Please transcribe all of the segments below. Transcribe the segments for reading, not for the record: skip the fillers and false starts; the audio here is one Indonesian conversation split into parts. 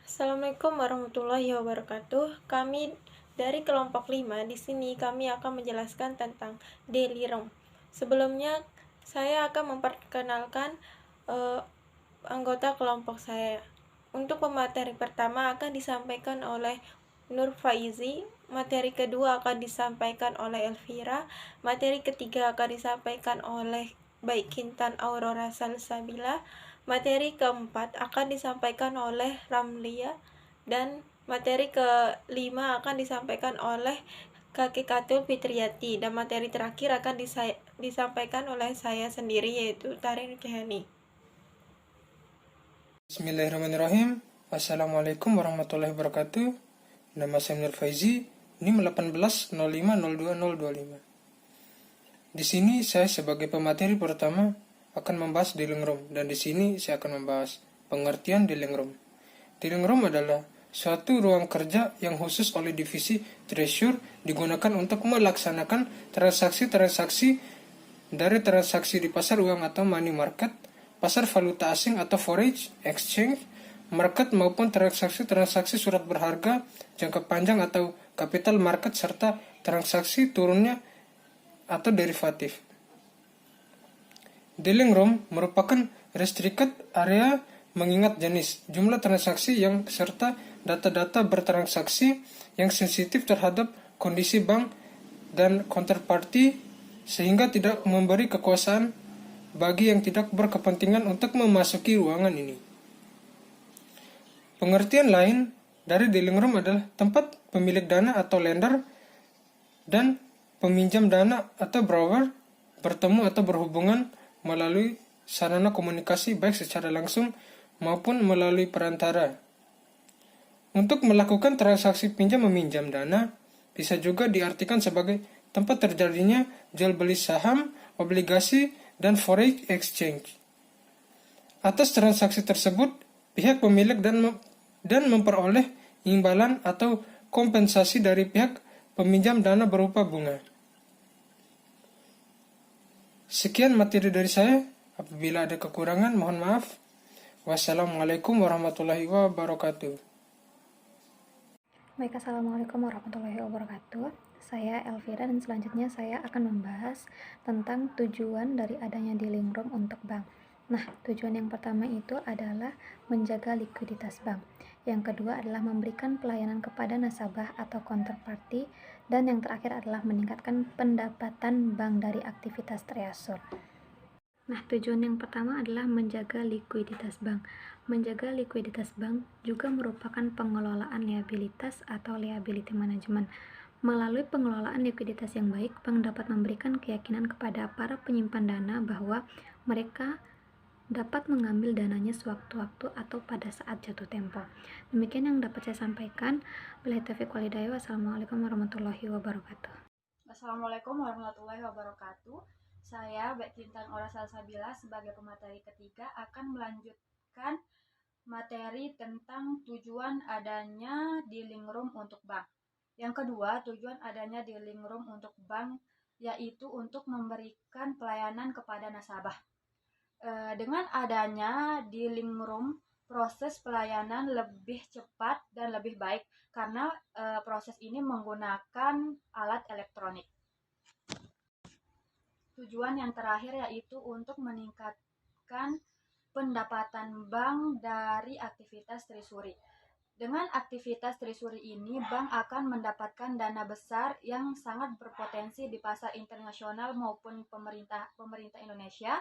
Assalamualaikum warahmatullahi wabarakatuh. Kami dari kelompok 5 di sini kami akan menjelaskan tentang daily room. Sebelumnya saya akan memperkenalkan anggota kelompok saya. Untuk pemateri pertama akan disampaikan oleh Nur Faizi, materi kedua akan disampaikan oleh Elvira, materi ketiga akan disampaikan oleh Baik Kintan Aurora Salsabila, materi keempat akan disampaikan oleh Ramlia, dan materi kelima akan disampaikan oleh Kaki Katul Fitriati, dan materi terakhir akan disampaikan oleh saya sendiri yaitu Tarin Kehani. Bismillahirrahmanirrahim. Assalamualaikum warahmatullahi wabarakatuh. Nama saya Nur Faizi, NIM 1805020025. Di sini saya sebagai pemateri pertama akan membahas dealing room, dan di sini saya akan membahas pengertian dealing room. Dealing room adalah suatu ruang kerja yang khusus oleh divisi treasury digunakan untuk melaksanakan transaksi-transaksi dari transaksi di pasar uang atau money market, pasar valuta asing atau foreign exchange market, maupun transaksi-transaksi surat berharga jangka panjang atau capital market, serta transaksi turunnya atau derivatif. Dealing room merupakan restricted area mengingat jenis, jumlah transaksi yang serta data-data bertransaksi yang sensitif terhadap kondisi bank dan counterparty, sehingga tidak memberi kekuasaan bagi yang tidak berkepentingan untuk memasuki ruangan ini. Pengertian lain dari dealing room adalah tempat pemilik dana atau lender dan peminjam dana atau borrower bertemu atau berhubungan melalui sarana komunikasi baik secara langsung maupun melalui perantara. Untuk melakukan transaksi pinjam-meminjam dana bisa juga diartikan sebagai tempat terjadinya jual beli saham, obligasi, dan foreign exchange. Atas transaksi tersebut, pihak pemilik dan memperoleh imbalan atau kompensasi dari pihak peminjam dana berupa bunga. Sekian materi dari saya. Apabila ada kekurangan, mohon maaf. Wassalamualaikum warahmatullahi wabarakatuh. Baik, Assalamualaikum warahmatullahi wabarakatuh. Saya Elvira dan selanjutnya saya akan membahas tentang tujuan dari adanya dealing room untuk bank. Nah, tujuan yang pertama itu adalah menjaga likuiditas bank. Yang kedua adalah memberikan pelayanan kepada nasabah atau counterparty, dan yang terakhir adalah meningkatkan pendapatan bank dari aktivitas treasure. Nah, tujuan yang pertama adalah menjaga likuiditas bank. Menjaga likuiditas bank juga merupakan pengelolaan liabilitas atau liability management. Melalui pengelolaan likuiditas yang baik, bank dapat memberikan keyakinan kepada para penyimpan dana bahwa mereka dapat mengambil dananya sewaktu-waktu atau pada saat jatuh tempo. Demikian yang dapat saya sampaikan. Billahi taufiq wal hidayah. Wassalamualaikum warahmatullahi wabarakatuh. Assalamualaikum warahmatullahi wabarakatuh. Saya Baik Kintan Aurora Salsabila sebagai pemateri ketiga akan melanjutkan materi tentang tujuan adanya dealing room untuk bank. Yang kedua, tujuan adanya dealing room untuk bank yaitu untuk memberikan pelayanan kepada nasabah. Dengan adanya dealing room, proses pelayanan lebih cepat dan lebih baik karena proses ini menggunakan alat elektronik. Tujuan yang terakhir yaitu untuk meningkatkan pendapatan bank dari aktivitas treasury. Dengan aktivitas treasury ini, bank akan mendapatkan dana besar yang sangat berpotensi di pasar internasional maupun pemerintah Indonesia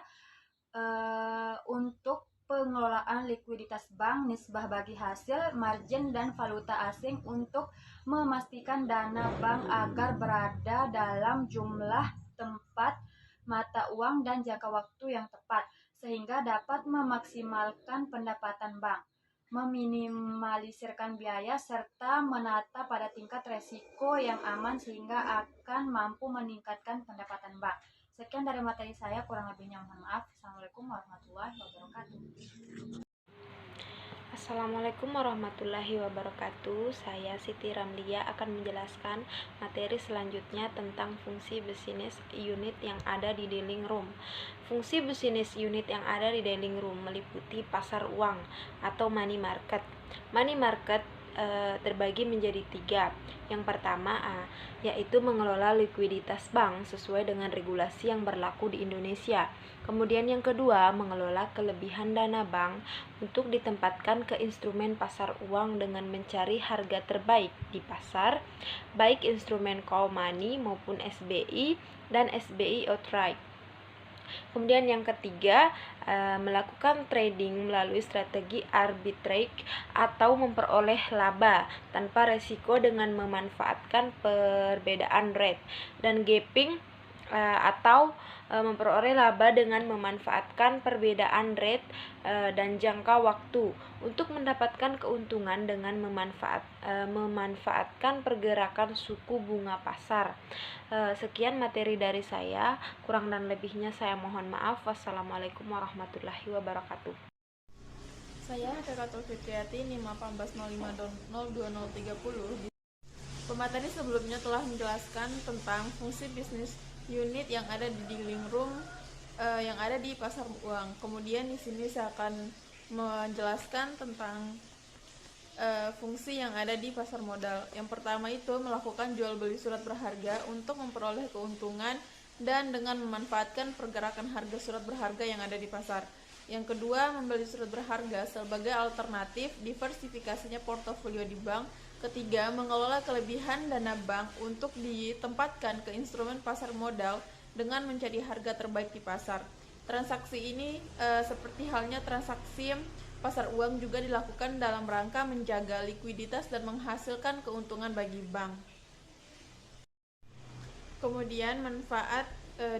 untuk pengelolaan likuiditas bank, nisbah bagi hasil, margin, dan valuta asing untuk memastikan dana bank agar berada dalam jumlah, tempat, mata uang, dan jangka waktu yang tepat, sehingga dapat memaksimalkan pendapatan bank, meminimalisirkan biaya, serta menata pada tingkat resiko yang aman sehingga akan mampu meningkatkan pendapatan bank. Sekian dari materi saya, kurang lebihnya mohon maaf. Assalamualaikum warahmatullahi wabarakatuh. Assalamualaikum warahmatullahi wabarakatuh. Saya Siti Ramlia akan menjelaskan materi selanjutnya tentang fungsi bisnis unit yang ada di dealing room. Fungsi bisnis unit yang ada di dealing room meliputi pasar uang atau money market. Money market terbagi menjadi 3. Yang pertama yaitu mengelola likuiditas bank sesuai dengan regulasi yang berlaku di Indonesia. Kemudian yang kedua, mengelola kelebihan dana bank untuk ditempatkan ke instrumen pasar uang dengan mencari harga terbaik di pasar, baik instrumen call money maupun SBI dan SBI outright. Kemudian yang ketiga, melakukan trading melalui strategi arbitrage atau memperoleh laba tanpa resiko dengan memanfaatkan perbedaan rate, dan gapping atau memperoleh laba dengan memanfaatkan perbedaan rate dan jangka waktu untuk mendapatkan keuntungan dengan memanfaatkan pergerakan suku bunga pasar. Sekian materi dari saya, kurang dan lebihnya saya mohon maaf. Wassalamualaikum warahmatullahi wabarakatuh. Saya Kakak Fitriati NIM 1805020030. Pemateri sebelumnya telah menjelaskan tentang fungsi bisnis unit yang ada di dealing room yang ada di pasar uang. Kemudian di sini saya akan menjelaskan tentang fungsi yang ada di pasar modal. Yang pertama itu melakukan jual beli surat berharga untuk memperoleh keuntungan dan dengan memanfaatkan pergerakan harga surat berharga yang ada di pasar. Yang kedua, membeli surat berharga sebagai alternatif diversifikasinya portofolio di bank. Ketiga, mengelola kelebihan dana bank untuk ditempatkan ke instrumen pasar modal dengan mencari harga terbaik di pasar. Transaksi ini seperti halnya transaksi pasar uang juga dilakukan dalam rangka menjaga likuiditas dan menghasilkan keuntungan bagi bank. Kemudian manfaat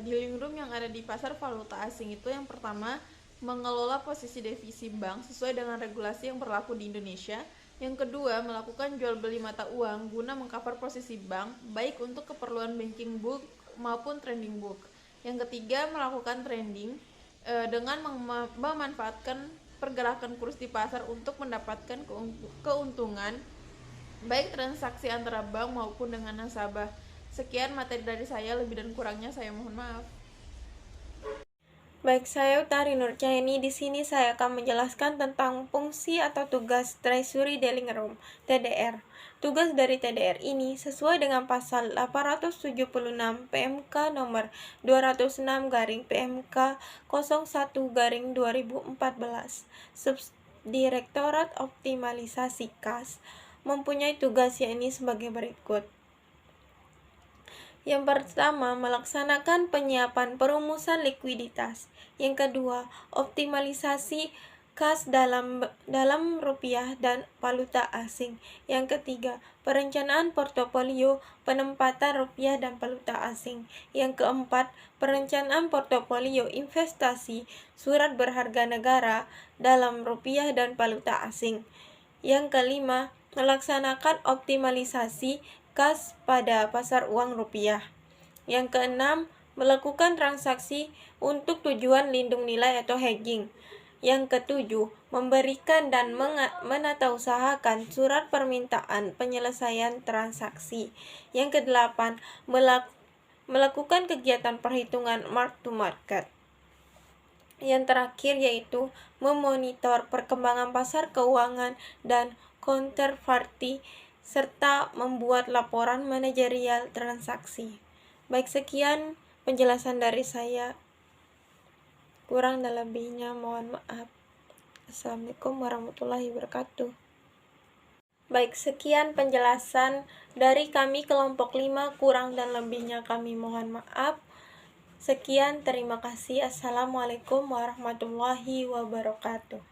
dealing room yang ada di pasar valuta asing itu yang pertama, mengelola posisi devisa bank sesuai dengan regulasi yang berlaku di Indonesia. Yang kedua, melakukan jual beli mata uang guna mengcover posisi bank baik untuk keperluan banking book maupun trading book. Yang ketiga, melakukan trading dengan memanfaatkan pergerakan kurs di pasar untuk mendapatkan keuntungan baik transaksi antara bank maupun dengan nasabah. Sekian materi dari saya, lebih dan kurangnya saya mohon maaf. Baik, saya Utari Nurcaini. Di sini saya akan menjelaskan tentang fungsi atau tugas Treasury Dealing Room (TDR). Tugas dari TDR ini sesuai dengan pasal 876 PMK nomor 206/PMK 01/2014. Subdirektorat Optimalisasi Kas mempunyai tugas yakni sebagai berikut. Yang pertama, melaksanakan penyiapan perumusan likuiditas. Yang kedua, optimalisasi kas dalam rupiah dan valuta asing. Yang ketiga, perencanaan portofolio penempatan rupiah dan valuta asing. Yang keempat, perencanaan portofolio investasi surat berharga negara dalam rupiah dan valuta asing. Yang kelima, melaksanakan optimalisasi kas pada pasar uang rupiah. Yang keenam, melakukan transaksi untuk tujuan lindung nilai atau hedging. Yang ketujuh, memberikan dan menatausahakan surat permintaan penyelesaian transaksi. Yang kedelapan, melakukan kegiatan perhitungan mark to market. Yang terakhir yaitu memonitor perkembangan pasar keuangan dan counterparty serta membuat laporan manajerial transaksi. Baik, sekian penjelasan dari saya. Kurang dan lebihnya mohon maaf. Assalamualaikum warahmatullahi wabarakatuh. Baik, sekian penjelasan dari kami kelompok 5. Kurang dan lebihnya kami mohon maaf. Sekian, terima kasih. Assalamualaikum warahmatullahi wabarakatuh.